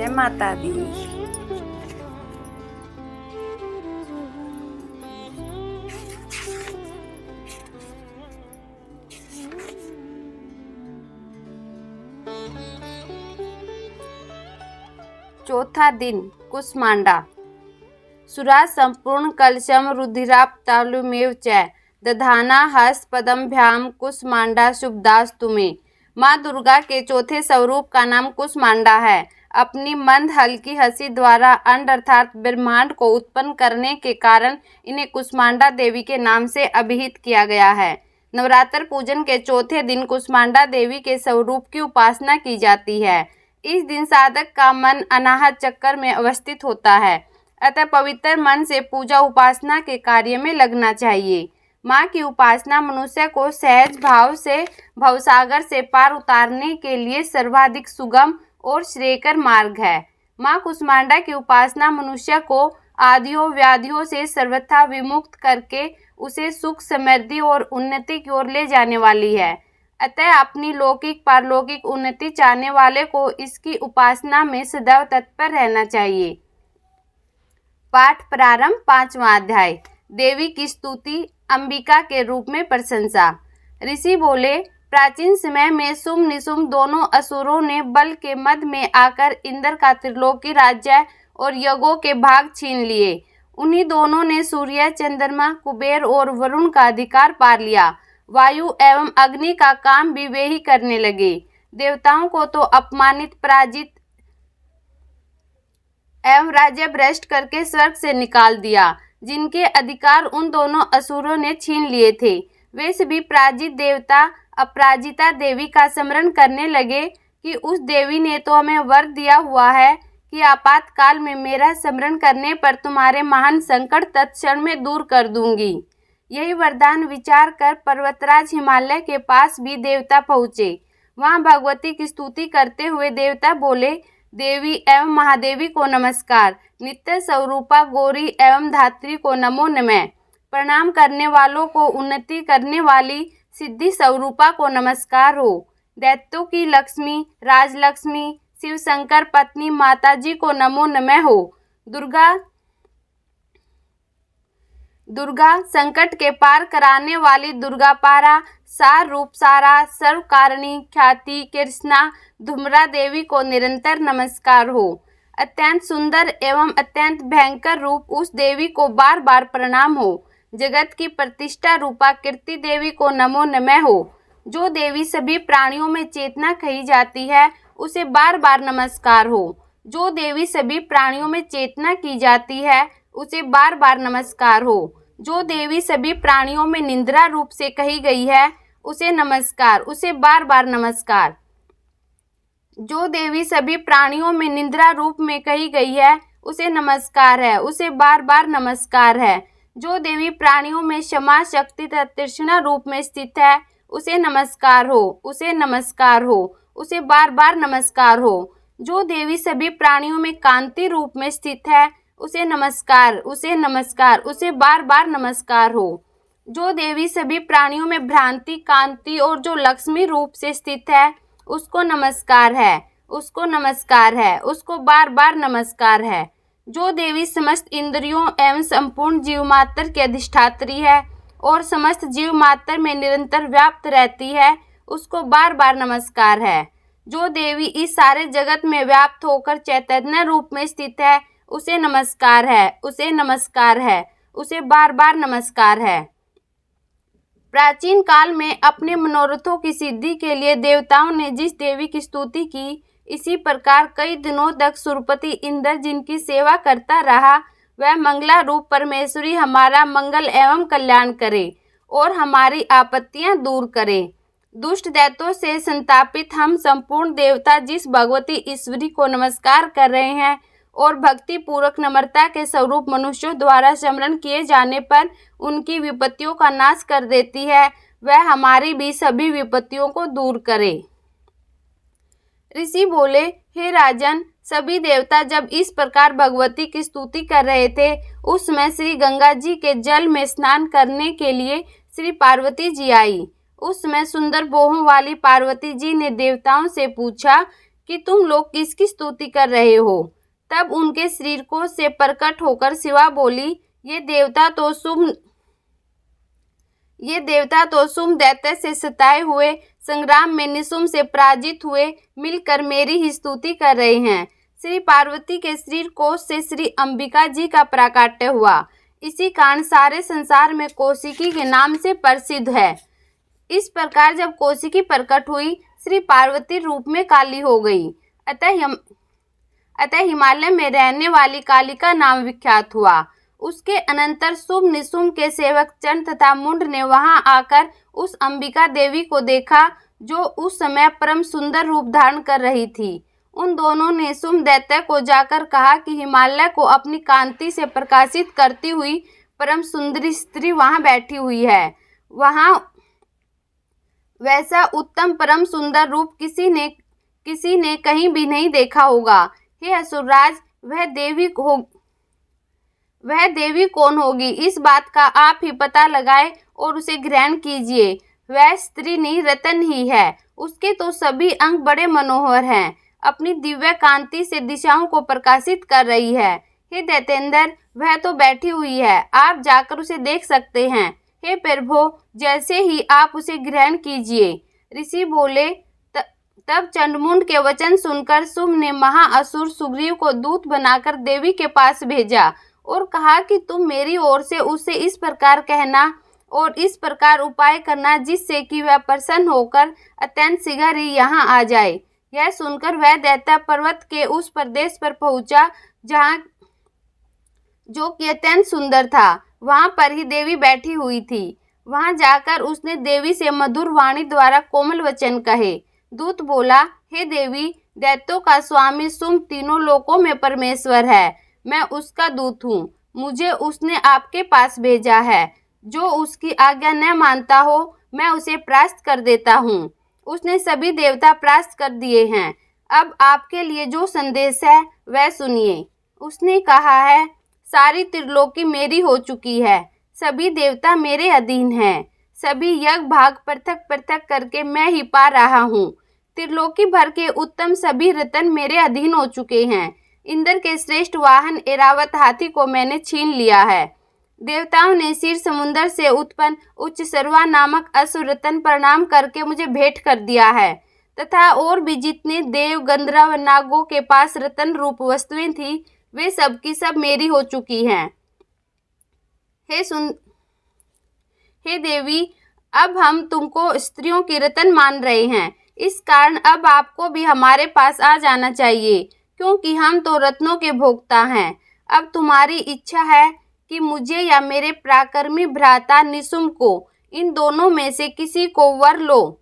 जय माता दी। चौथा दिन कुसमांडा। सुरा संपूर्ण कलशम रुधिराप्तालुमेव च दधाना हस्तपद्मभ्याम कुसमांडा शुभदास्तु मे। माँ दुर्गा के चौथे स्वरूप का नाम कुसमांडा है। अपनी मंद हल्की हंसी द्वारा अंड अर्थात ब्रह्मांड को उत्पन्न करने के कारण इन्हें कुसमांडा देवी के नाम से अभिहित किया गया है। नवरात्र पूजन के चौथे दिन कुसमांडा देवी के स्वरूप की उपासना की जाती है। इस दिन साधक का मन अनाहत चक्र में अवस्थित होता है, अतः पवित्र मन से पूजा उपासना के कार्य में लगना चाहिए। माँ की उपासना मनुष्य को सहज भाव से भवसागर से पार उतारने के लिए सर्वाधिक सुगम और श्रेयकर मार्ग है। माँ कुसमांडा की उपासना मनुष्य को आदियों व्याधियों से सर्वथा विमुक्त करके उसे सुख समृद्धि और उन्नति की ओर ले जाने वाली है। अतः अपनी लौकिक पारलौकिक उन्नति चाहने वाले को इसकी उपासना में सदैव तत्पर रहना चाहिए। पाठ प्रारंभ। 5वां अध्याय। देवी की स्तुति, अंबिका के रूप में प्रशंसा। ऋषि बोले, प्राचीन समय में शुंभ निशुंभ दोनों असुरों ने बल के मध्य में आकर इंद्र का त्रिलोकी राज्य और यज्ञों के भाग छीन लिए। उन्हीं दोनों ने सूर्य, चंद्रमा, कुबेर और वरुण का अधिकार पा लिया। वायु एवं अग्नि का काम भी वे ही करने लगे। देवताओं को तो अपमानित, पराजित एवं राज्य भ्रष्ट करके स्वर्ग से निकाल दिया, जिनके अधिकार उन दोनों असुरों ने छीन लिए थे। वे सभी पराजित देवता अपराजिता देवी का स्मरण करने लगे कि उस देवी ने तो हमें वर दिया हुआ है कि आपातकाल में मेरा स्मरण करने पर तुम्हारे महान संकट तत्क्षण में दूर कर दूंगी। यही वरदान विचार कर पर्वतराज हिमालय के पास भी देवता पहुँचे। वहाँ भगवती की स्तुति करते हुए देवता बोले, देवी एवं महादेवी को नमस्कार। नित्य स्वरूपा गौरी एवं धात्री को नमो नमः। प्रणाम करने वालों को उन्नति करने वाली सिद्धि स्वरूपा को नमस्कार हो। दैत्यों की लक्ष्मी, राजलक्ष्मी, शिव शंकर पत्नी माताजी को नमो नमः हो। दुर्गा संकट के पार कराने वाली दुर्गा पारा, सार रूप सारा, सर्व कारिणी ख्याति कृष्णा धुम्रा देवी को निरंतर नमस्कार हो। अत्यंत सुंदर एवं अत्यंत भयंकर रूप उस देवी को बार बार प्रणाम हो। जगत की प्रतिष्ठा रूपा कीर्ति देवी को नमो नमः हो। जो देवी सभी प्राणियों में चेतना कही जाती है, उसे बार बार नमस्कार हो। जो देवी सभी प्राणियों में चेतना की जाती है, उसे बार बार नमस्कार हो। जो देवी सभी प्राणियों में निंद्रा रूप से कही गई है, उसे नमस्कार, उसे बार बार नमस्कार। जो देवी सभी प्राणियों में निंद्रा रूप में कही गई है, उसे नमस्कार है, उसे बार बार नमस्कार है। जो देवी प्राणियों में क्षमा शक्ति तथा तृष्णा रूप में स्थित है, उसे नमस्कार हो, उसे नमस्कार हो, उसे बार बार नमस्कार हो। जो देवी सभी प्राणियों में कांति रूप में स्थित है, उसे नमस्कार, उसे नमस्कार, उसे बार बार नमस्कार हो। जो देवी सभी प्राणियों में भ्रांति, कांति और जो लक्ष्मी रूप से स्थित है, उसको नमस्कार है, उसको नमस्कार है, उसको बार बार नमस्कार है। जो देवी समस्त इंद्रियों एवं संपूर्ण जीव मात्र की अधिष्ठात्री है और समस्त जीव मात्र में निरंतर व्याप्त रहती है, उसको बार बार नमस्कार है। जो देवी इस सारे जगत में व्याप्त होकर चैतन्य रूप में स्थित है, उसे नमस्कार है, उसे नमस्कार है, उसे बार बार नमस्कार है। प्राचीन काल में अपने मनोरथों की सिद्धि के लिए देवताओं ने जिस देवी की स्तुति की, इसी प्रकार कई दिनों तक सुरपति इंद्र जिनकी सेवा करता रहा, वह मंगला रूप परमेश्वरी हमारा मंगल एवं कल्याण करे और हमारी आपत्तियां दूर करे। दुष्ट दैत्यों से संतापित हम संपूर्ण देवता जिस भगवती ईश्वरी को नमस्कार कर रहे हैं और भक्ति पूर्वक नम्रता के स्वरूप मनुष्यों द्वारा स्मरण किए जाने पर उनकी विपत्तियों का नाश कर देती है, वह हमारी भी सभी विपत्तियों को दूर करे। ऋषि बोले, हे राजन, सभी देवता जब इस प्रकार भगवती की स्तुति कर रहे थे, उस समय श्री गंगा जी के जल में स्नान करने के लिए श्री पार्वती जी आई। उस समय सुंदर बोहों वाली पार्वती जी ने देवताओं से पूछा कि तुम लोग किसकी स्तुति कर रहे हो। तब उनके शरीर को से प्रकट होकर शिवा बोली, ये देवता तो शुम्भ दैत्य से सताए हुए संग्राम में निशुम्भ से पराजित हुए मिलकर मेरी ही स्तुति कर रहे हैं। श्री पार्वती के शरीर कोश से श्री अंबिका जी का प्राकट्य हुआ। इसी कारण सारे संसार में कौशिकी के नाम से प्रसिद्ध है। इस प्रकार जब कौशिकी प्रकट हुई, श्री पार्वती रूप में काली हो गई। अतः हिमालय में रहने वाली काली का नाम विख्यात हुआ। उसके अनंतर शुम्भ निशुम्भ के सेवक चंड तथा मुंड ने वहां आकर उस अंबिका देवी को देखा, जो उस समय परम सुंदर रूप धारण कर रही थी। उन दोनों ने शुम्भ दैत्य को जाकर कहा कि हिमालय को अपनी कांति से प्रकाशित करती हुई परम सुंदरी स्त्री वहां बैठी हुई है। वहां वैसा उत्तम परम सुंदर रूप किसी ने कहीं भी नहीं देखा होगा। हे असुरराज, वह देवी कौन होगी, इस बात का आप ही पता लगाए और उसे ग्रहण कीजिए। वह स्त्री नहीं, रतन ही है। उसके तो सभी अंग बड़े मनोहर हैं, अपनी दिव्य कांति से दिशाओं को प्रकाशित कर रही है। हे दैतेंद्र, वह तो बैठी हुई है, आप जाकर उसे देख सकते हैं। हे प्रभो, जैसे ही आप उसे ग्रहण कीजिए। ऋषि बोले। तब चंडमुंड के वचन सुनकर शुम्भ ने महाअसुर सुग्रीव को दूत बनाकर देवी के पास भेजा और कहा कि तुम मेरी ओर से उससे इस प्रकार कहना और इस प्रकार उपाय करना, जिससे कि वह प्रसन्न होकर अत्यंत शीघ्र ही यहाँ आ जाए। यह सुनकर वह दैत्य पर्वत के उस प्रदेश पर पहुंचा जहाँ जो कि अत्यंत सुंदर था। वहां पर ही देवी बैठी हुई थी। वहां जाकर उसने देवी से मधुर वाणी द्वारा कोमल वचन कहे। दूत बोला, हे देवी, दैत्यों का स्वामी शुम्भ तीनों लोकों में परमेश्वर है। मैं उसका दूत हूँ, मुझे उसने आपके पास भेजा है। जो उसकी आज्ञा न मानता हो, मैं उसे परास्त कर देता हूँ। उसने सभी देवता परास्त कर दिए हैं। अब आपके लिए जो संदेश है वह सुनिए। उसने कहा है, सारी त्रिलोकी मेरी हो चुकी है, सभी देवता मेरे अधीन हैं, सभी यज्ञ भाग पृथक पृथक करके मैं ही पा रहा हूँ। त्रिलोकी भर के उत्तम सभी रत्न मेरे अधीन हो चुके हैं। इंद्र के श्रेष्ठ वाहन ऐरावत हाथी को मैंने छीन लिया है। देवताओं ने क्षीर समुद्र से उत्पन्न उच्च सर्वा नामक असुर रत्न प्रणाम करके मुझे भेंट कर दिया है, तथा और भी जितने देव गंधर्व नागों के पास रत्न रूप वस्तुएं थी, वे सब की सब मेरी हो चुकी हैं। हे देवी, अब हम तुमको स्त्रियों की रत्न मान रहे हैं। इस कारण अब आपको भी हमारे पास आ जाना चाहिए, क्योंकि हम तो रत्नों के भोक्ता हैं। अब तुम्हारी इच्छा है कि मुझे या मेरे पराक्रमी भ्राता निशुम्भ को, इन दोनों में से किसी को वर लो।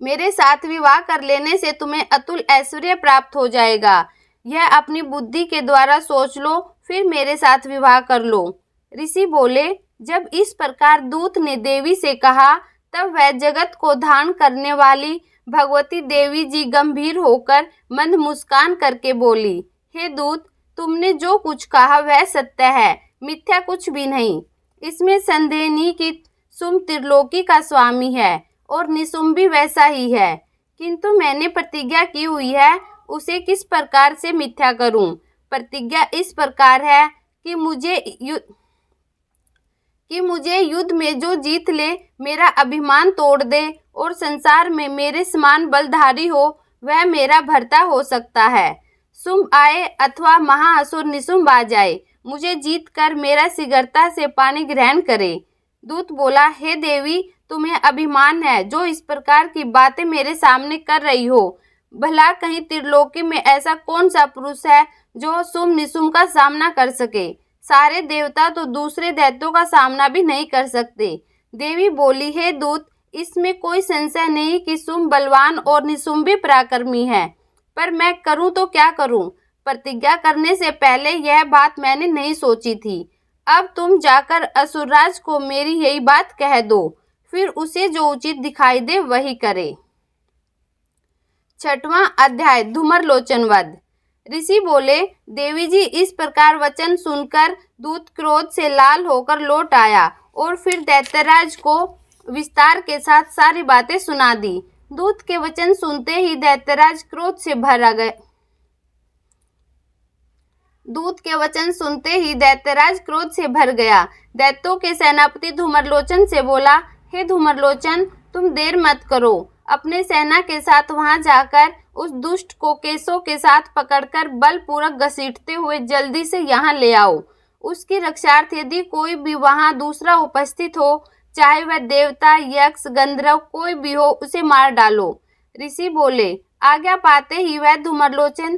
मेरे साथ विवाह कर लेने से तुम्हें अतुल ऐश्वर्य प्राप्त हो जाएगा। यह अपनी बुद्धि के द्वारा सोच लो, फिर मेरे साथ विवाह कर लो। ऋषि बोले। जब इस प्रकार दूत ने देवी से कहा, तब वह जगत को धारण करने वाली भगवती देवी जी गंभीर होकर मंद मुस्कान करके बोली, हे दूत, तुमने जो कुछ कहा वह सत्य है, मिथ्या कुछ भी नहीं। इसमें संदेह नहीं कि शुम्भ त्रिलोकी का स्वामी है और निशुम्भ भी वैसा ही है, किंतु मैंने प्रतिज्ञा की हुई है, उसे किस प्रकार से मिथ्या करूं। प्रतिज्ञा इस प्रकार है कि मुझे युद्ध में जो जीत ले, मेरा अभिमान तोड़ दे और संसार में मेरे समान बलधारी हो, वह मेरा भर्ता हो सकता है। शुम्भ आए अथवा महाअसुर निशुम्भ आ जाए, मुझे जीत कर मेरा शीघ्रता से पानी ग्रहण करे। दूत बोला, हे देवी, तुम्हें अभिमान है जो इस प्रकार की बातें मेरे सामने कर रही हो। भला कहीं त्रिलोकी में ऐसा कौन सा पुरुष है जो शुम्भ निशुम्भ का सामना कर सके। सारे देवता तो दूसरे दैत्यों का सामना भी नहीं कर सकते। देवी बोली, हे दूत, इसमें कोई संशय नहीं कि शुम्भ बलवान और निशुम्भ भी पराक्रमी है, पर मैं करूं तो क्या करूं। प्रतिज्ञा करने से पहले यह बात मैंने नहीं सोची थी। अब तुम जाकर असुरराज को मेरी यही बात कह दो, फिर उसे जो उचित दिखाई दे वही करे। 6वां अध्याय धूमर लोचन वध। ऋषि बोले, देवी जी, इस प्रकार वचन सुनकर दूत क्रोध से लाल होकर लौट आया और फिर दैत्यराज को विस्तार के साथ सारी बातें सुना दी। दूत के वचन सुनते ही दैत्यराज क्रोध से भरा गया। दूत के वचन सुनते ही दैत्यराज क्रोध से भर गया। दैत्यों के सेनापति धूम्रलोचन से बोला, हे धूम्रलोचन, तुम देर मत करो। अपने सेना के साथ वहां जाकर उस दुष्ट को केसों के साथ पकड़कर बलपूर्वक घसीटते हुए जल्दी से यहाँ ले आओ। उसकी रक्षार्थ यदि कोई भी वहां दूसरा उपस्थित हो, चाहे वह देवता, यक्ष, गंधर्व कोई भी हो, उसे मार डालो। ऋषि बोले। आज्ञा पाते ही वह धूम्रलोचन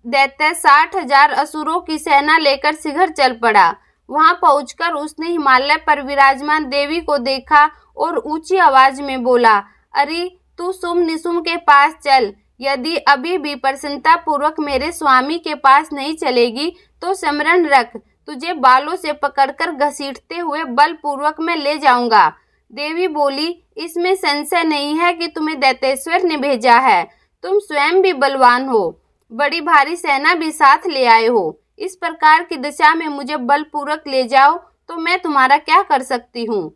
दैत्य 60,000 असुरों की सेना लेकर शीघ्र चल पड़ा। वहां पहुंचकर उसने हिमालय पर विराजमान देवी को देखा और ऊंची आवाज में बोला, अरे तू शुंभ निशुंभ के पास चल। यदि अभी भी प्रसन्नता पूर्वक मेरे स्वामी के पास नहीं चलेगी तो स्मरण रख, तुझे बालों से पकड़कर घसीटते हुए बलपूर्वक मैं ले जाऊंगा। देवी बोली, इसमें संशय नहीं है कि तुम्हें दैत्येश्वर ने भेजा है। तुम स्वयं भी बलवान हो, बड़ी भारी सेना भी साथ ले आए हो। इस प्रकार की दशा में मुझे बलपूर्वक ले जाओ तो मैं तुम्हारा क्या कर सकती हूँ।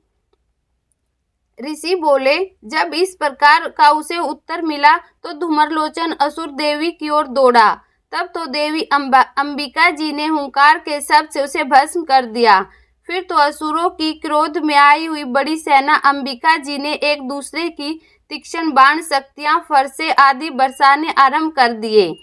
ऋषि बोले। जब इस प्रकार का उसे उत्तर मिला तो धूम्रलोचन असुर देवी की ओर दौड़ा। तब तो देवी अंबिका जी ने हुंकार के शब्द से उसे भस्म कर दिया। फिर तो असुरों की क्रोध में आई हुई बड़ी सेना अंबिका जी ने एक दूसरे की तीक्ष्ण बाण शक्तियां, फरसे आदि बरसाने आरंभ कर दिए।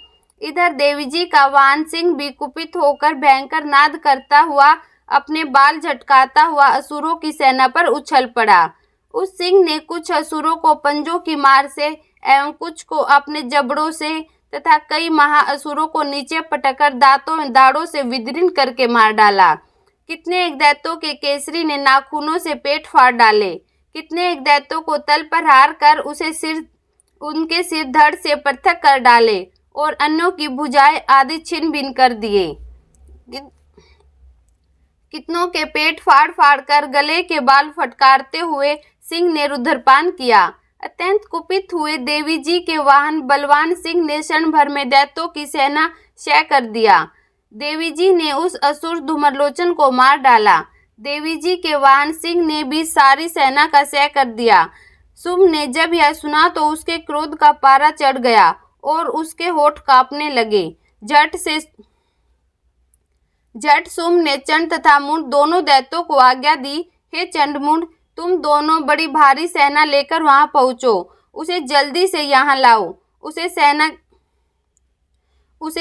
इधर देवी जी का वाहन सिंह भी कुपित होकर भयंकर नाद करता हुआ, अपने बाल झटकाता हुआ असुरों की सेना पर उछल पड़ा। उस सिंह ने कुछ असुरों को पंजों की मार से एवं कुछ को अपने जबड़ों से तथा कई महाअसुरों को नीचे पटकर दाढ़ों से विदीर्ण करके मार डाला। कितने एक दैत्यों के केसरी ने नाखूनों से पेट फाड़ डाले। कितने एक दैत्यों को तल पर हार कर उनके सिर धड़ से पृथक कर डाले और अन्यों की भुजाएं आदि छिन्न भिन्न कर दिए। कितनों के पेट फाड़ फाड़ कर गले के बाल फटकारते हुए सिंह ने रुधिरपान किया। अत्यंत कुपित हुए देवी जी के वाहन बलवान सिंह ने क्षण भर में दैत्यों की सेना क्षय कर दिया। देवी जी ने उस असुर धूम्रलोचन को मार डाला। देवी जी के वाहन सिंह ने भी सारी सेना का क्षय कर दिया। शुंभ ने जब यह सुना तो उसके क्रोध का पारा चढ़ गया और उसके होठ कांपने लगे। झट शुंभ ने चंड तथा मुंड दोनों दैत्यों को आज्ञा दी, हे चंडमुंड, तुम दोनों बड़ी भारी सेना लेकर वहां पहुंचो। उसे जल्दी से यहाँ लाओ। उसे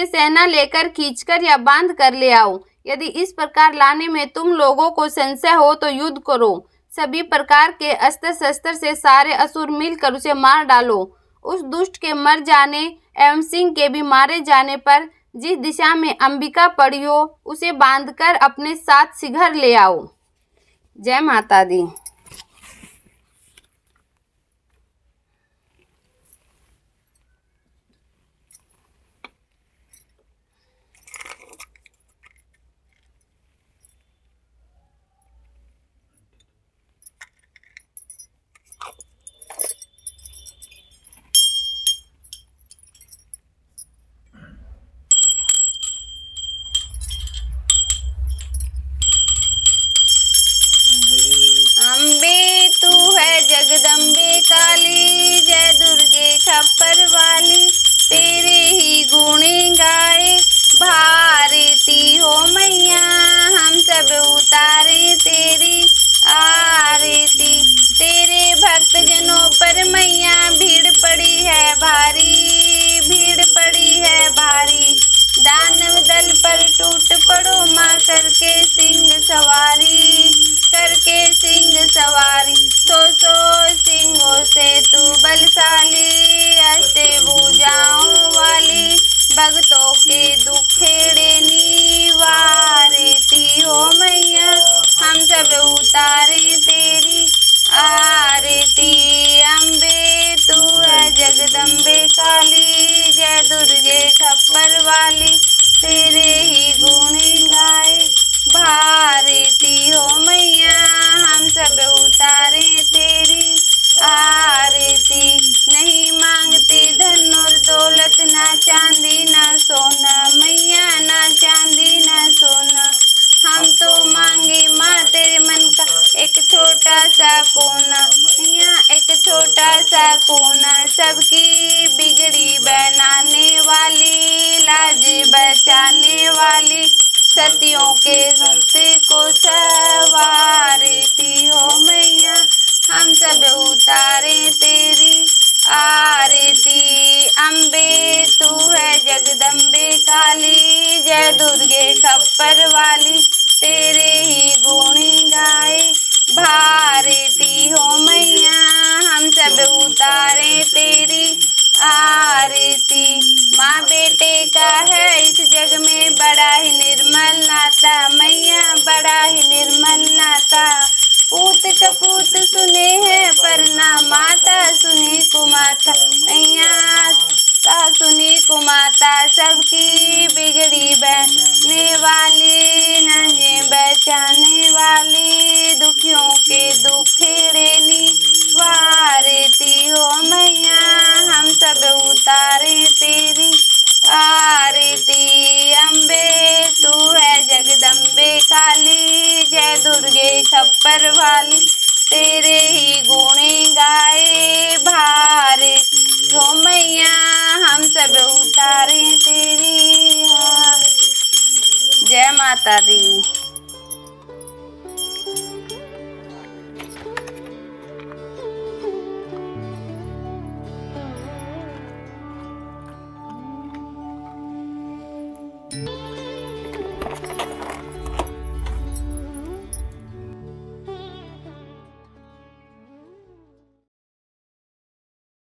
सेना लेकर खींचकर या बांध कर ले आओ। यदि इस प्रकार लाने में तुम लोगों को संशय हो तो युद्ध करो। सभी प्रकार के अस्त्र शस्त्र से सारे असुर मिलकर उसे मार डालो। उस दुष्ट के मर जाने एवं सिंह के भी मारे जाने पर जिस दिशा में अंबिका पड़ी हो, उसे बांधकर अपने साथ शीघ्र ले आओ। जय माता दी। अम्बे तू है जगदम्बे काली, जय दुर्गे खप्पर वाली, तेरे ही गुणे गाए भारती हो मैया, हम सब उतारे तेरी आरती। तेरे भक्त जनों पर मैया भीड़ पड़ी है भारी, भीड़ पड़ी है भारी। दानव दल पर टूट पड़ो माँ, करके सिंह सवारी, करके सिंह सवारी। सो सिंहों से तू बलशाली, अष्टभुजाओं वाली, भक्तों के दुखे बचाने वाली, सतियों के सत्य को संवारती हो मैया, हम सब उतारे तेरी आरती। अम्बे तू है जगदम्बे काली, जय दुर्गे खप्पर वाली, तेरे ही गुण गाए भारती हो मैया, हम सब उतारे तेरी आरती। माँ बेटे का है इस जग में बड़ा ही निर्मल नाता मैया, बड़ा ही निर्मल नाता। पूत कपूत सुने हैं पर ना माता सुनी कुमाता मैया, सुनी कुमाता सबकी बिगड़ी बहने वाली, नन्हे बचाने वाली, दुखियों के दुखड़े निवारती हो मैया, हम सब उतारे तेरी आरती। अम्बे तू है जगदम्बे काली, जय दुर्गे खप्पर वाली, तेरे ही गुण गाए भारती हो मैया, हम सब उतारे तेरी आरती। जय माता दी।